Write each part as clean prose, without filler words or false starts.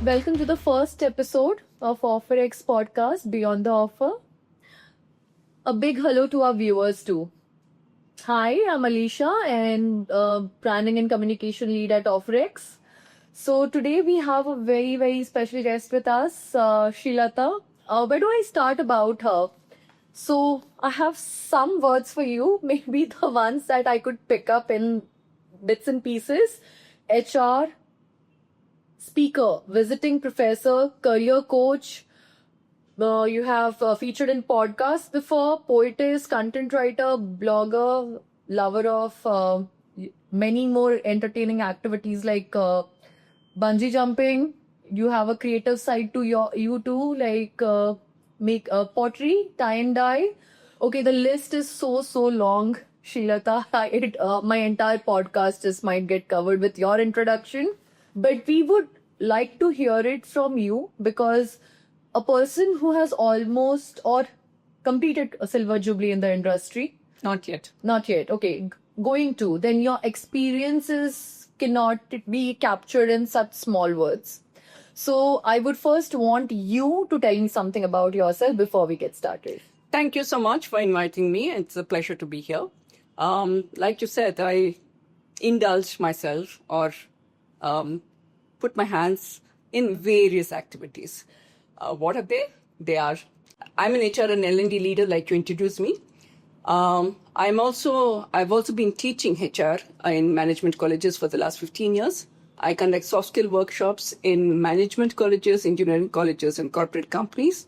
Welcome to the first episode of OfferX podcast, Beyond the Offer. A big hello to our viewers too. Hi, I'm Alicia and branding and communication lead at OfferX. So today we have a very special guest with us, Srilata. Where do I start about her? So I have some words for you, maybe the ones that I could pick up in bits and pieces. HR, speaker, visiting professor, career coach. You have featured in podcasts before, poetess, content writer, blogger, lover of many more entertaining activities like bungee jumping. You have a creative side to you too, like make pottery, tie and dye. Okay, the list is so long, Srilata. My entire podcast just might get covered with your introduction, but we would like to hear it from you because a person who has almost or completed a silver jubilee in the industry. Not yet. Not yet. Okay, going to, then your experiences cannot be captured in such small words. So I would first want you to tell me something about yourself before we get started. Thank you so much for inviting me. It's a pleasure to be here. Like you said, I indulge myself or put my hands in various activities. What are they? I'm an HR and L&D leader, like you introduced me. I've also been teaching HR in management colleges for the last 15 years. I conduct soft skill workshops in management colleges, engineering colleges, and corporate companies.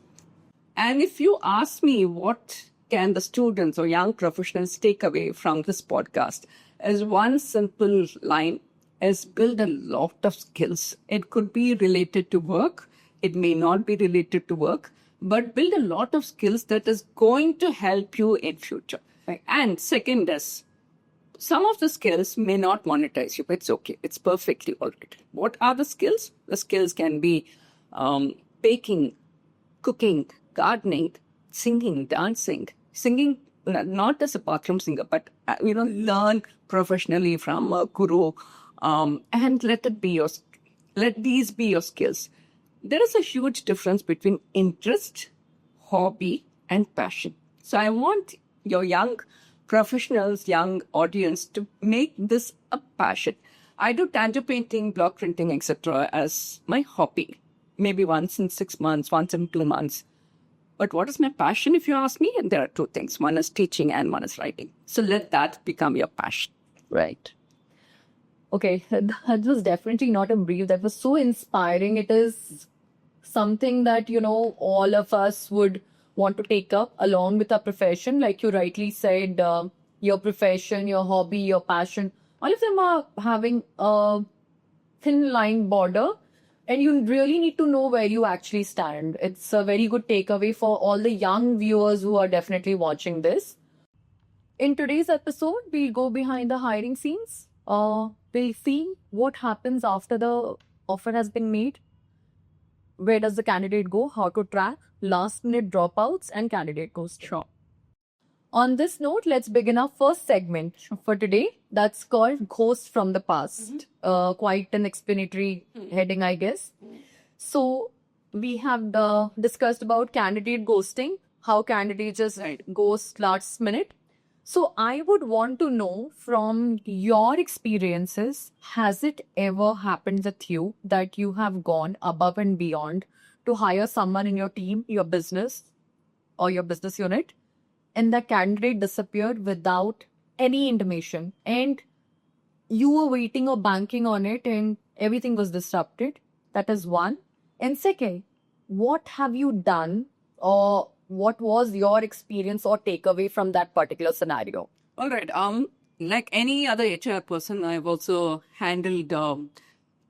And if you ask me what can the students or young professionals take away from this podcast, as one simple line is build a lot of skills. It could be related to work. It may not be related to work, but build a lot of skills that is going to help you in future. Right? And second is, some of the skills may not monetize you, but it's okay. It's perfectly all right. What are the skills? The skills can be baking, cooking, gardening, singing, dancing. Singing, not as a bathroom singer, but learn professionally from a guru, and let these be your skills. There is a huge difference between interest, hobby, and passion. So I want your young professionals, young audience to make this a passion. I do tangible painting, block printing, etc. as my hobby. Maybe once in 6 months, once in 2 months. But what is my passion, if you ask me? And there are two things. One is teaching and one is writing. So let that become your passion. Right. Okay, that was definitely not a brief. That was so inspiring. It is something that, all of us would want to take up along with our profession. Like you rightly said, your profession, your hobby, your passion, all of them are having a thin line border. And you really need to know where you actually stand. It's a very good takeaway for all the young viewers who are definitely watching this. In today's episode, we'll go behind the hiring scenes. We'll see what happens after the offer has been made. Where does the candidate go? How to track last minute dropouts and candidate ghosting. Sure. On this note, let's begin our first segment for today. That's called Ghost from the Past. Quite an explanatory heading, I guess. So we have discussed about candidate ghosting, how candidates just ghost last minute. So I would want to know from your experiences, has it ever happened with you that you have gone above and beyond to hire someone in your team, your business, or your business unit, and the candidate disappeared without any intimation, and you were waiting or banking on it and everything was disrupted? That is one. And second, what have you done, or what was your experience or takeaway from that particular scenario? All right. Like any other HR person, I've also handled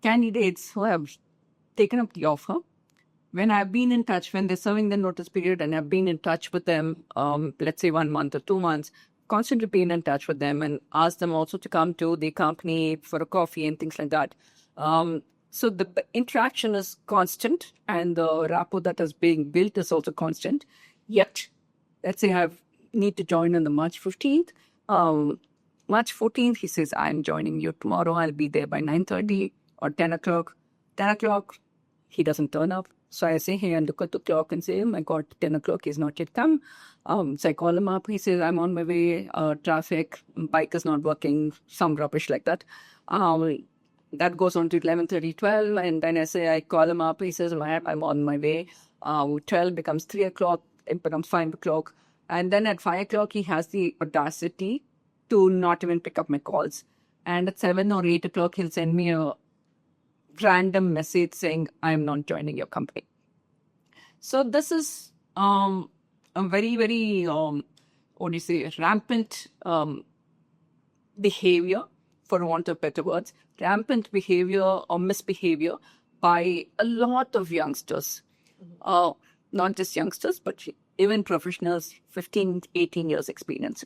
candidates who have taken up the offer. When I've been in touch, when they're serving the notice period and I've been in touch with them, let's say 1 month or 2 months, constantly been in touch with them and ask them also to come to the company for a coffee and things like that. So the interaction is constant and the rapport that is being built is also constant. Yet, let's say I need to join on the March 15th. March 14th, he says, I'm joining you tomorrow. I'll be there by 9:30 or 10 o'clock. 10 o'clock, he doesn't turn up. So I say, hey, I look at the clock and say, oh my God, 10 o'clock, he's not yet come. So I call him up. He says, I'm on my way, traffic, bike is not working, some rubbish like that. That goes on to 11:30, 12. And then I call him up. He says, I'm on my way. 12 becomes 3 o'clock. It becomes 5 o'clock. And then at 5 o'clock, he has the audacity to not even pick up my calls. And at 7 or 8 o'clock, he'll send me a random message saying, I'm not joining your company. So this is a very, very, rampant behavior, for want of better words, rampant behavior or misbehavior by a lot of youngsters. Not just youngsters, but even professionals, 15, 18 years experience.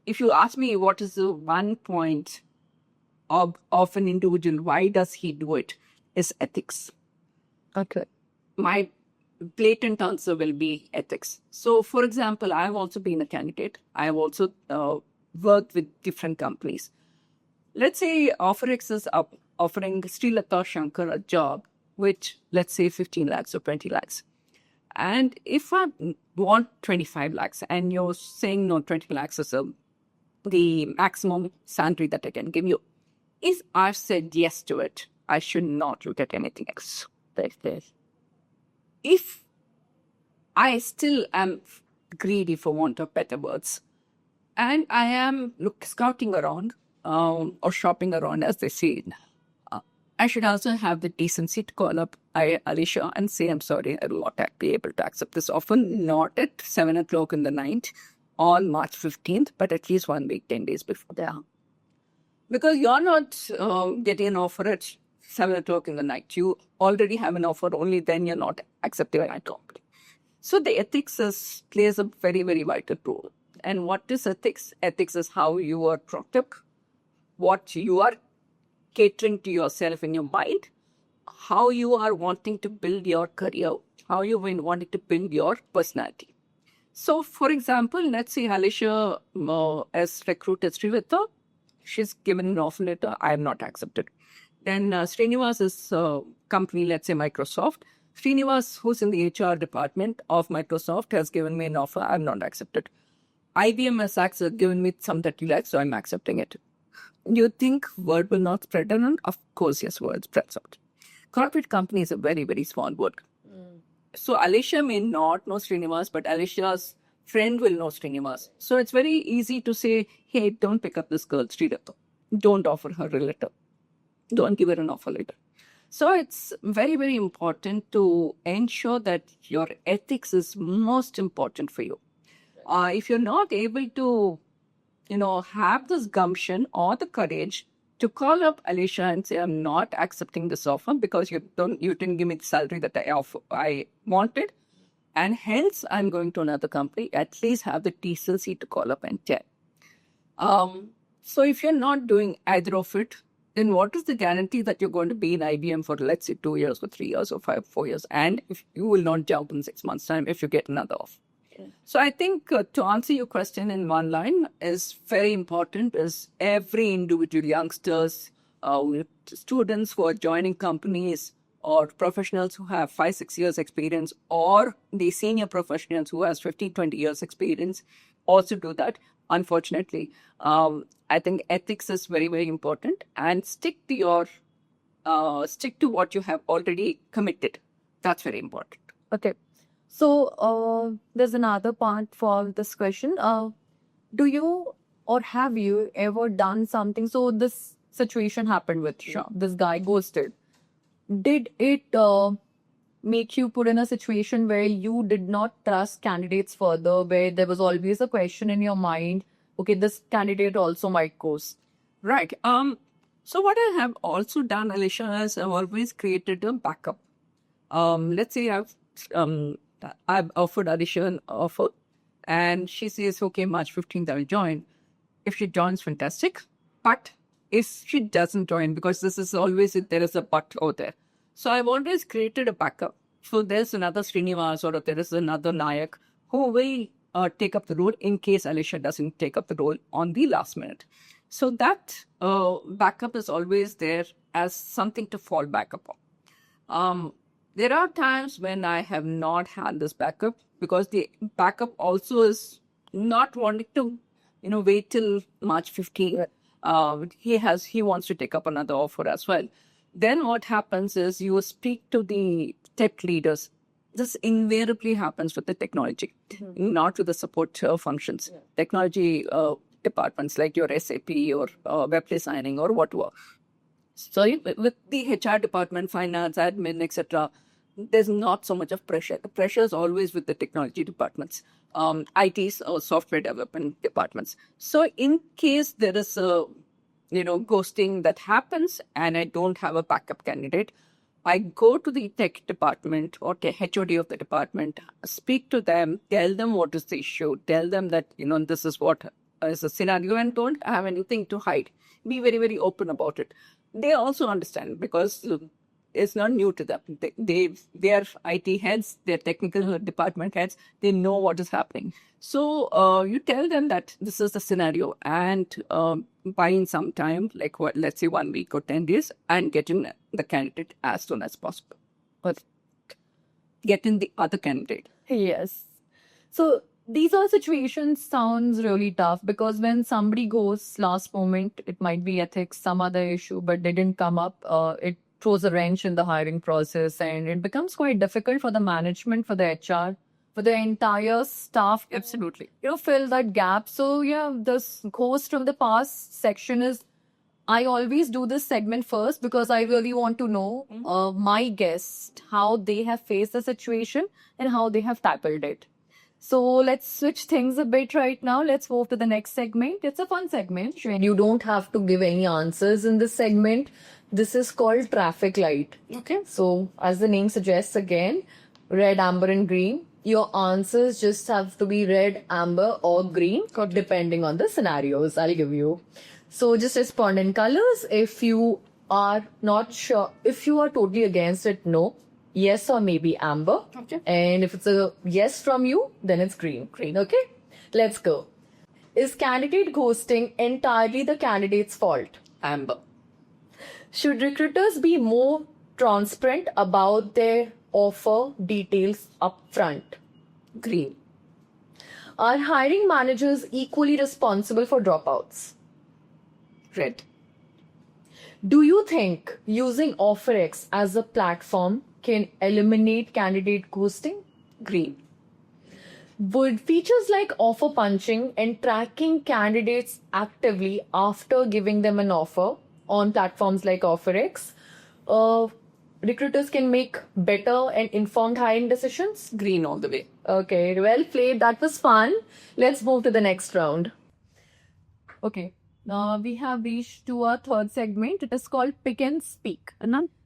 If you ask me what is the one point of an individual, why does he do it, is ethics. Okay. My blatant answer will be ethics. So, for example, I've also been a candidate. I've also worked with different companies. Let's say OfferX is offering Srilata Shankar a job, which, let's say, 15 lakhs or 20 lakhs. And if I want 25 lakhs and you're saying no, 20 lakhs is the maximum salary that I can give you, if I've said yes to it, I should not look at anything else. If I still am greedy, for want of better words, and I am scouting around or shopping around, as they say, I should also have the decency to call up Alisha and say, I'm sorry, I will not be able to accept this offer, not at 7 o'clock in the night on March 15th, but at least 1 week, 10 days before. Yeah. Because you're not getting an offer at 7 o'clock in the night. You already have an offer, only then you're not accepting my company. So the ethics plays a very, very vital role. And what is ethics? Ethics is how you are brought up, what you are catering to yourself in your mind, how you are wanting to build your career, how you are wanting to build your personality. So, for example, let's say Alisha has recruited Srivita. She's given an offer letter. I have not accepted. Then Srinivas's company, let's say Microsoft. Srinivas, who's in the HR department of Microsoft, has given me an offer. I have not accepted. IBM has given me some 30 lakhs, so I'm accepting it. You think word will not spread around? Of course, yes, word spreads out. Corporate company is a very, very small word. So Alisha may not know Srinivas, but Alisha's friend will know Srinivas. So it's very easy to say, hey, don't pick up this girl, Srilata. Don't offer her a letter. Don't give her an offer letter. So it's very, very important to ensure that your ethics is most important for you. If you're not able to, have this gumption or the courage to call up Alisha and say, I'm not accepting this offer because you didn't give me the salary that I wanted, and hence I'm going to another company, at least have the decency to call up and tell. So if you're not doing either of it, then what is the guarantee that you're going to be in IBM for, let's say, 2 years or 3 years or 4 years, and if you will not jump in 6 months' time if you get another offer? So I think to answer your question in one line is very important, is every individual, youngsters, students who are joining companies, or professionals who have 5-6 years experience, or the senior professionals who has 15-20 years experience, also do that. Unfortunately, I think ethics is very, very important, and stick to what you have already committed. That's very important. Okay. So there's another part for this question. Do you or have you ever done something? So this situation happened with you. Sure. This guy ghosted. Did it make you put in a situation where you did not trust candidates further, where there was always a question in your mind, okay, this candidate also might ghost? Right. So what I have also done, Alisha, is I've always created a backup. Let's say I've offered Alisha an offer, and she says, okay, March 15th, I'll join. If she joins, fantastic. But if she doesn't join, because this is always, there is a but out there. So I've always created a backup. So there's another Srinivas or there is another Nayak who will take up the role in case Alisha doesn't take up the role on the last minute. So that backup is always there as something to fall back upon. There are times when I have not had this backup because the backup also is not wanting to, wait till March 15th. He wants to take up another offer as well. Then what happens is you speak to the tech leaders. This invariably happens with the technology, not with the support functions. Technology departments like your SAP or web designing or whatever. So with the HR department, finance, admin, etc., there's not so much of pressure. The pressure is always with the technology departments, ITs or software development departments. So in case there is a ghosting that happens and I don't have a backup candidate, I go to the tech department or the HOD of the department, speak to them, tell them what is the issue, tell them that this is what is the scenario, and don't have anything to hide. Be very, very open about it. They also understand because it's not new to them. They are IT heads, they're technical department heads. They know what is happening. So you tell them that this is the scenario, and buying some time, like let's say 1 week or 10 days, and getting the candidate as soon as possible, or getting the other candidate. Yes. So these all situations sounds really tough because when somebody goes last moment, it might be ethics, some other issue, but they didn't come up. It throws a wrench in the hiring process, and it becomes quite difficult for the management, for the HR, for the entire staff. Absolutely. Fill that gap. So yeah, this host from the past section is, I always do this segment first because I really want to know my guest, how they have faced the situation and how they have tackled it. So let's switch things a bit right now. Let's move to the next segment. It's a fun segment. You don't have to give any answers in this segment. This is called traffic light. Okay. So as the name suggests, again, red, amber, and green. Your answers just have to be red, amber, or green, depending on the scenarios I'll give you. So just respond in colors. If you are not sure, if you are totally against it, no. Yes or maybe amber. Okay. And if it's a yes from you, then it's green. Green. Okay. Let's go. Is candidate ghosting entirely the candidate's fault? Amber. Should recruiters be more transparent about their offer details upfront? Green. Are hiring managers equally responsible for dropouts? Red. Do you think using OfferX as a platform can eliminate candidate ghosting? Green. Would features like offer punching and tracking candidates actively after giving them an offer on platforms like OfferX, recruiters can make better and informed hiring decisions? Green all the way. Okay, well played. That was fun. Let's move to the next round. Okay, now we have reached to our third segment. It is called Pick and Speak.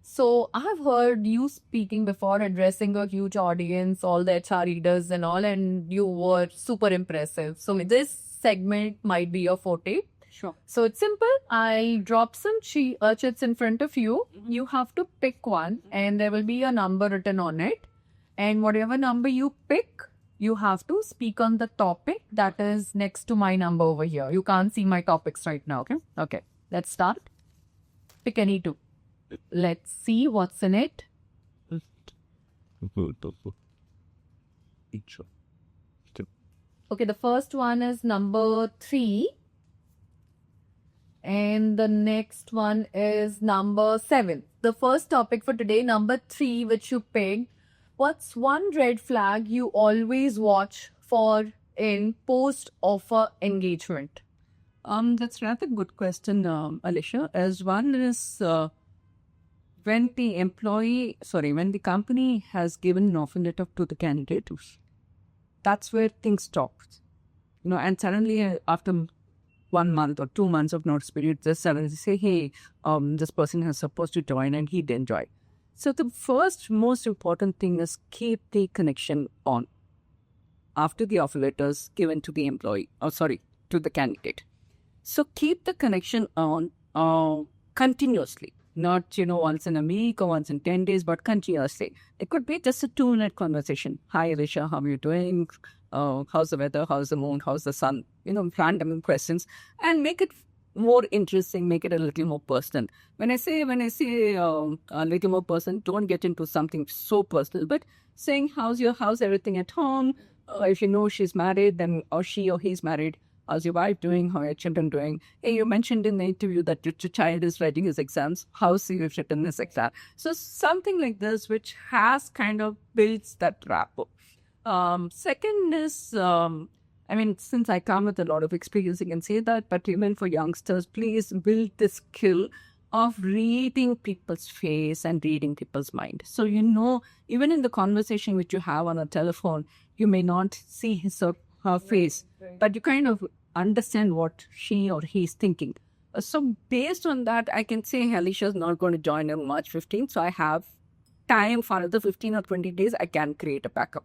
So I have heard you speaking before, addressing a huge audience, all the HR leaders and all, and you were super impressive. So this segment might be your forte. Sure. So it's simple. I'll drop some chits in front of you. You have to pick one, and there will be a number written on it. And whatever number you pick, you have to speak on the topic that is next to my number over here. You can't see my topics right now. Okay. Okay. Let's start. Pick any two. Let's see what's in it. Okay, the first one is number 3. And the next one is number 7. The first topic for today, number 3, which you picked. What's one red flag you always watch for in post-offer engagement? That's rather good question, Alicia. As one is when the company has given an offer letter to the candidate, that's where things stop. And suddenly after 1 month or 2 months of notice period, they suddenly say, hey, this person is supposed to join and he didn't join. So the first most important thing is keep the connection on after the offer letter is given to the to the candidate. So keep the connection on continuously, not, once in a week or once in 10 days, but continuously. It could be just a 2-minute conversation. Hi, Alicia, how are you doing? How's the weather? How's the moon? How's the sun? Random questions, and make it more interesting, make it a little more personal. When I say a little more personal, don't get into something so personal, but saying how's everything at home. If you know she's married, then or she or he's married. How's your wife doing? How are your children doing? Hey, you mentioned in the interview that your child is writing his exams. How's he written this exam? So something like this, which has kind of builds that rapport. Second is, I mean, since I come with a lot of experience, I can say that, but even for youngsters, please build the skill of reading people's face and reading people's mind. So, even in the conversation which you have on a telephone, you may not see his or her face, but you kind of understand what she or he is thinking. So, based on that, I can say Alicia is not going to join on March 15th. So, I have time for another 15 or 20 days. I can create a backup.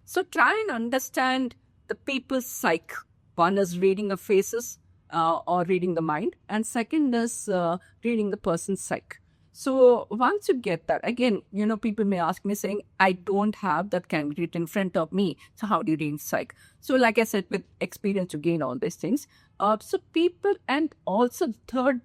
So, try and understand the people's psyche. One is reading the faces or reading the mind, and second is reading the person's psyche. So once you get that, again, people may ask me saying, I don't have that candidate in front of me. So how do you read psyche? So like I said, with experience, you gain all these things. So people, and also third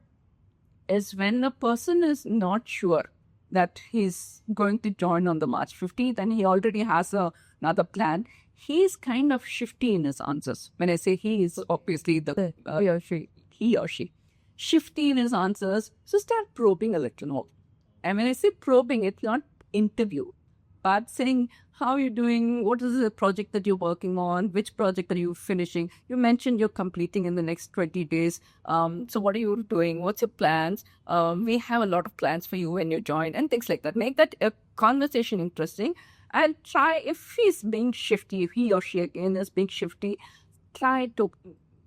is when a person is not sure that he's going to join on the March 15th and he already has another plan, he's kind of shifty in his answers. When I say he, is obviously he or she. Shifty in his answers. So start probing a little more. And when I say probing, it's not interview, but saying, how are you doing? What is the project that you're working on? Which project are you finishing? You mentioned you're completing in the next 20 days. So what are you doing? What's your plans? We have a lot of plans for you when you join and things like that. Make that a conversation interesting. And try, if he's being shifty, if he or she again is being shifty, try to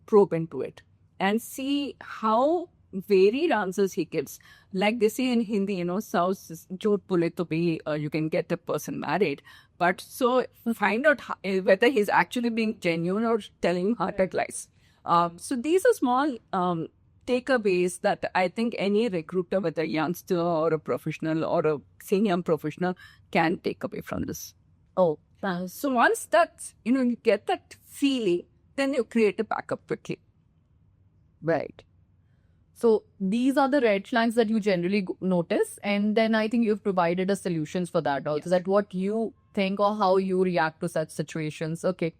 probe into it and see how varied answers he gives. Like they say in Hindi, saus jhot bole to bhi, you can get a person married. But so find out whether he's actually being genuine or telling hearted lies. So these are small takeaways that I think any recruiter, whether a youngster or a professional or a senior professional, can take away from this. Oh, so once that, you get that feeling, then you create a backup quickly. Right. So these are the red flags that you generally notice. And then I think you've provided us solutions for that also, that what you think or how you react to such situations. Okay.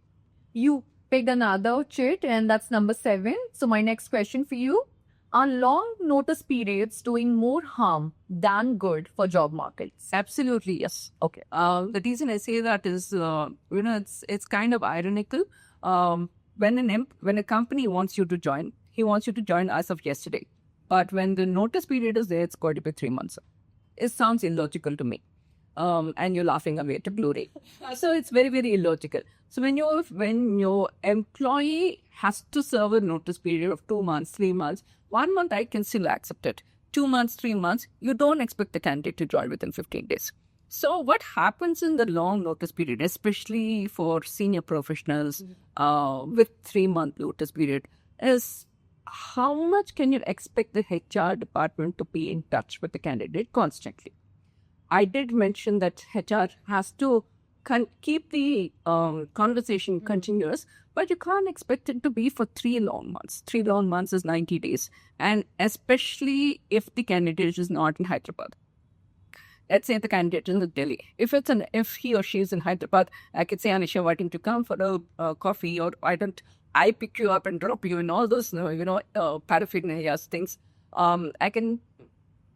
You picked another chit, and that's number 7. So my next question for you: are long notice periods doing more harm than good for job markets? Absolutely, yes. Okay. The reason I say that is, it's kind of ironical. When a company wants you to join, he wants you to join as of yesterday. But when the notice period is there, it's going to be 3 months. It sounds illogical to me. And you're laughing away to glory. So it's very, very illogical. So when your employee has to serve a notice period of 2 months, 3 months, 1 month, I can still accept it. 2 months, 3 months, you don't expect the candidate to join within 15 days. So what happens in the long notice period, especially for senior professionals with 3-month notice period, is how much can you expect the HR department to be in touch with the candidate constantly? I did mention that HR has to keep the conversation continuous, but you can't expect it to be for 3 long months. 3 long months is 90 days. And especially if the candidate is not in Hyderabad. Let's say the candidate is in Delhi. If he or she is in Hyderabad, I could say, Anisha, why don't you come for a coffee, or why don't I pick you up and drop you, and all those, paraphernalia things. I can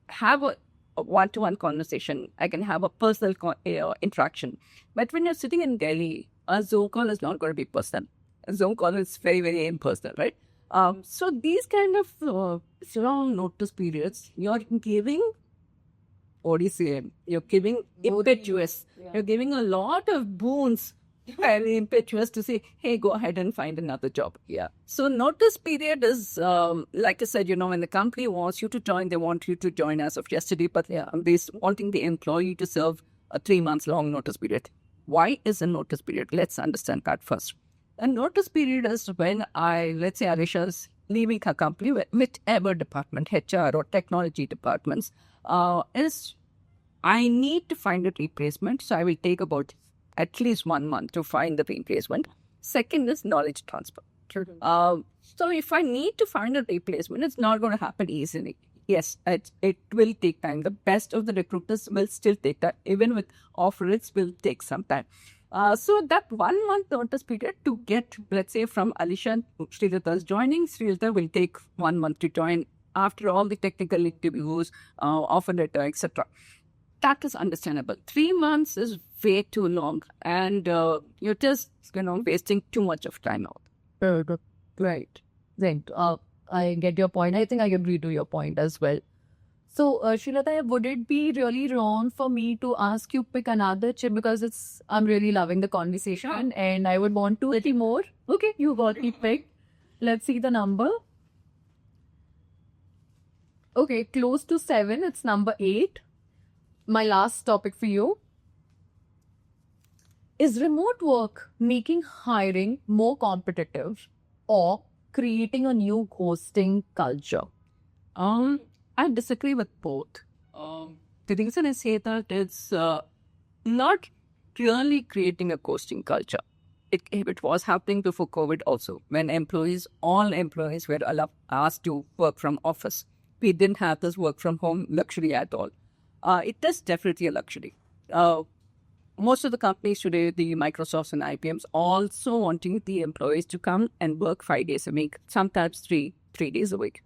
have a one-to-one conversation. I can have a personal interaction. But when you're sitting in Delhi, a Zoom call is not going to be personal. A Zoom call is very, very impersonal, right? So these kind of long notice periods, you're giving, what do you say? You're giving impetuous. Yeah. You're giving a lot of boons, very impetuous, to say, hey, go ahead and find another job. Yeah. So notice period is, like I said, when the company wants you to join, they want you to join as of yesterday, but they're wanting the employee to serve a 3 months long notice period. Why is a notice period? Let's understand that first. A notice period is when let's say Alisha is leaving her company, whichever department, HR or technology departments, I need to find a replacement. So I will take about at least 1 month to find the replacement. Second is knowledge transfer. So if I need to find a replacement, it's not going to happen easily. Yes, it will take time. The best of the recruiters will still take that. Even with offers, will take some time. So that 1 month notice period to get, let's say, from Alisha and Srilata's joining, Srilata will take 1 month to join after all the technical interviews, offer letter, etc. That is understandable. 3 months is way too long, and you're just wasting too much of time out. Right. Right. I get your point. I think I agree to your point as well. So, Srilata, would it be really wrong for me to ask you pick another chip because I'm really loving the conversation and I would want to little more. Okay, you got me picked. Let's see the number. Okay, close to 7. It's number 8. My last topic for you. Is remote work making hiring more competitive or creating a new ghosting culture? I disagree with both. The reason I say that it's not really creating a ghosting culture. It was happening before COVID also, when all employees were asked to work from office. We didn't have this work from home luxury at all. It is definitely a luxury. Most of the companies today, the Microsofts and IBMs, also wanting the employees to come and work 5 days a week, sometimes three days a week.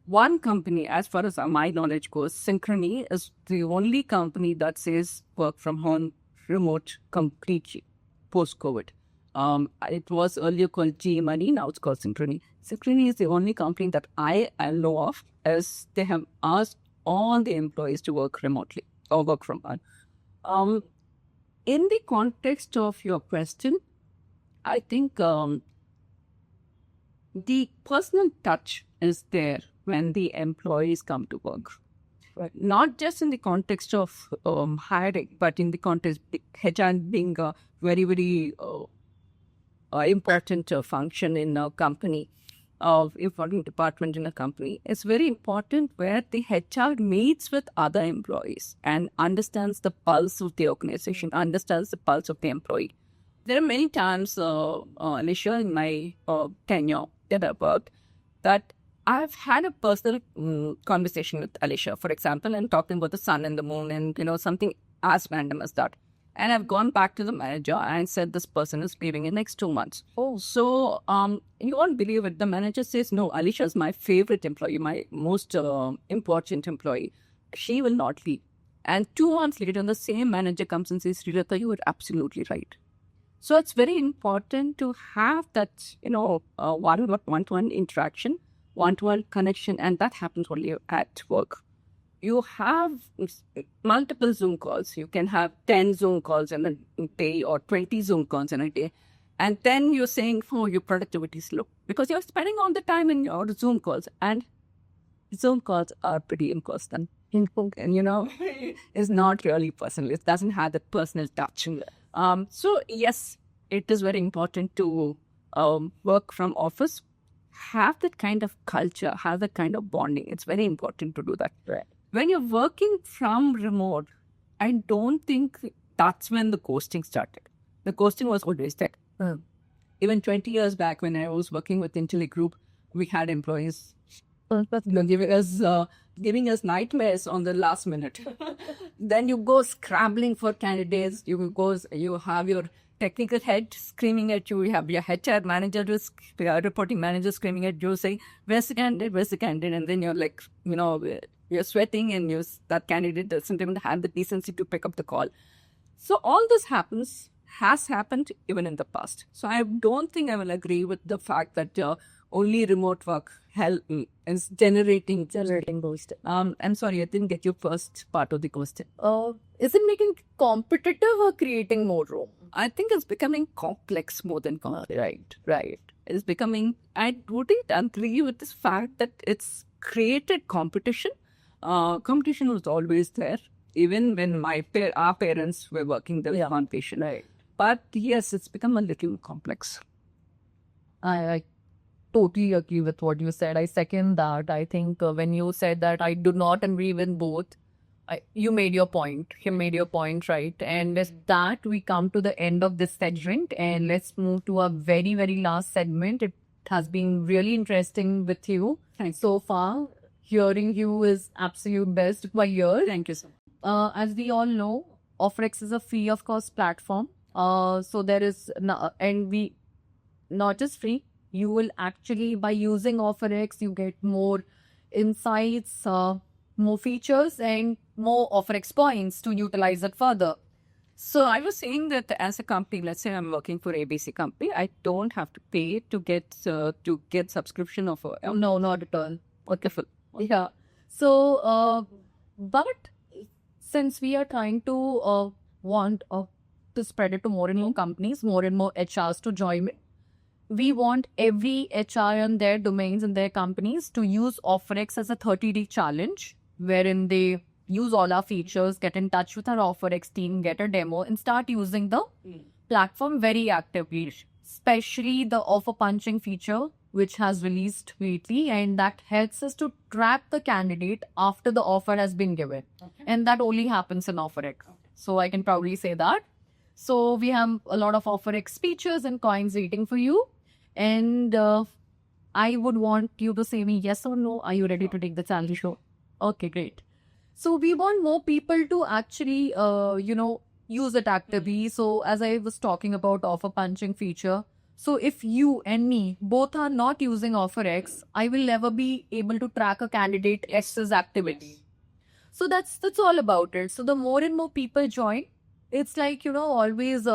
One company, as far as my knowledge goes, Synchrony is the only company that says work from home, remote completely post-COVID. It was earlier called G Money, now it's called Synchrony. Synchrony is the only company that I know of as they have asked all the employees to work remotely or work from home. In the context of your question, I think the personal touch is there when the employees come to work. Right. Not just in the context of hiring, but in the context of HR being a very, very important function in a company, important department in a company. It's very important where the HR meets with other employees and understands the pulse of the organization, understands the pulse of the employee. There are many times, Alicia, in my tenure that I've worked, that I've had a personal conversation with Alicia, for example, and talking about the sun and the moon and, something as random as that. And I've gone back to the manager and said, this person is leaving in next 2 months. Oh, so you won't believe it. The manager says, no, Alicia is my favorite employee, my most important employee. She will not leave. And 2 months later, the same manager comes and says, Srilata, you were absolutely right. So it's very important to have that, one-to-one interaction, one-to-one connection, and that happens only at work. You have multiple Zoom calls. You can have 10 Zoom calls in a day or 20 Zoom calls in a day. And then you're saying, oh, your productivity is low because you're spending all the time in your Zoom calls. And Zoom calls are pretty impersonal. And, it's not really personal. It doesn't have that personal touch. So, yes, it is very important to work from office, have that kind of culture, have that kind of bonding. It's very important to do that. Right. When you're working from remote, I don't think that's when the ghosting started. The ghosting was always there. Even 20 years back when I was working with Intelli Group, we had employees giving us nightmares on the last minute. Then you go scrambling for candidates. You have your technical head screaming at you. You have your HR manager, reporting manager screaming at you, saying, where's the candidate? Where's the candidate? And then you're like, you're sweating and that candidate doesn't even have the decency to pick up the call. So all this has happened even in the past. So I don't think I will agree with the fact that only remote work is generating ghost. I'm sorry, I didn't get your first part of the question. Is it making competitive or creating more room? I think it's becoming complex more than complex. Right. It's becoming, I wouldn't agree with this fact that it's created competition. Competition was always there, even when our parents were working the competition. Right. But yes, it's become a little complex. I totally agree with what you said. I second that. I think when you said that, I do not agree with both. You made your point. You made your point, right? And with that, we come to the end of this segment, and let's move to our very, very last segment. It has been really interesting with you Thanks. so far. Hearing you is absolute best by year. Thank you so much. As we all know, OfferX is a free of cost platform. So there is and we not just free. You will actually, by using OfferX, you get more insights, more features, and more OfferX points to utilize it further. So I was saying that as a company, let's say I'm working for ABC company, I don't have to pay to get subscription of a No, not at all. wonderful. Yeah. So, but since we are trying to want to spread it to more and more companies, more and more HRs to join it, we want every HR in their domains and their companies to use OfferX as a 30-day challenge, wherein they use all our features, get in touch with our OfferX team, get a demo, and start using the platform very actively, especially the offer punching feature, which has released lately, and that helps us to track the candidate after the offer has been given. And that only happens in OfferX. So I can proudly say that. So we have a lot of OfferX features and coins waiting for you. And I would want you to say me yes or no. Are you ready to take the challenge show? Okay, great. So we want more people to actually, use it actively. So as I was talking about offer punching feature, so if you and me both are not using OfferX, I will never be able to track a candidate X's activity. So that's all about it. So the more and more people join, it's like, always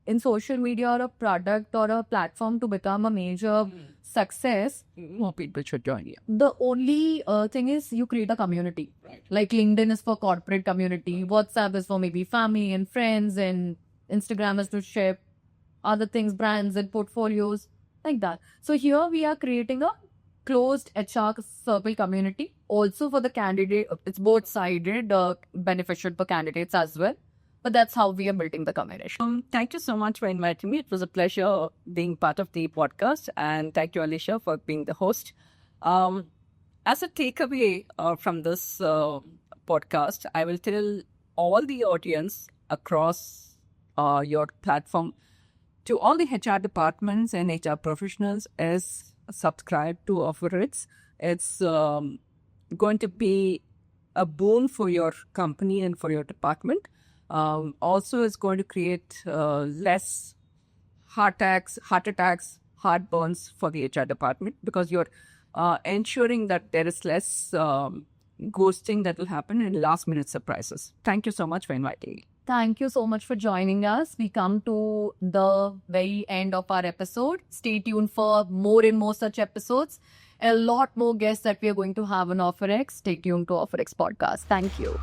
in social media or a product or a platform to become a major success, More people should join you. the only thing is you create a community. Right. Like LinkedIn is for corporate community, WhatsApp is for maybe family and friends, and Instagram is to share other things, brands and portfolios, like that. So here we are creating a closed HR circle community also for the candidate. It's both sided, beneficial for candidates as well. But that's how we are building the community. Thank you so much for inviting me. It was a pleasure being part of the podcast, and thank you, Alicia, for being the host. As a takeaway from this podcast, I will tell all the audience across your platform, to all the HR departments and HR professionals, is subscribe to OfferX. It's going to be a boon for your company and for your department. Also, it's going to create less heart attacks, heartburns for the HR department, because you're ensuring that there is less ghosting that will happen and last minute surprises. Thank you so much for inviting me. Thank you so much for joining us. We come to the very end of our episode. Stay tuned for more and more such episodes. A lot more guests that we are going to have on OfferX. Stay tuned to OfferX podcast. Thank you.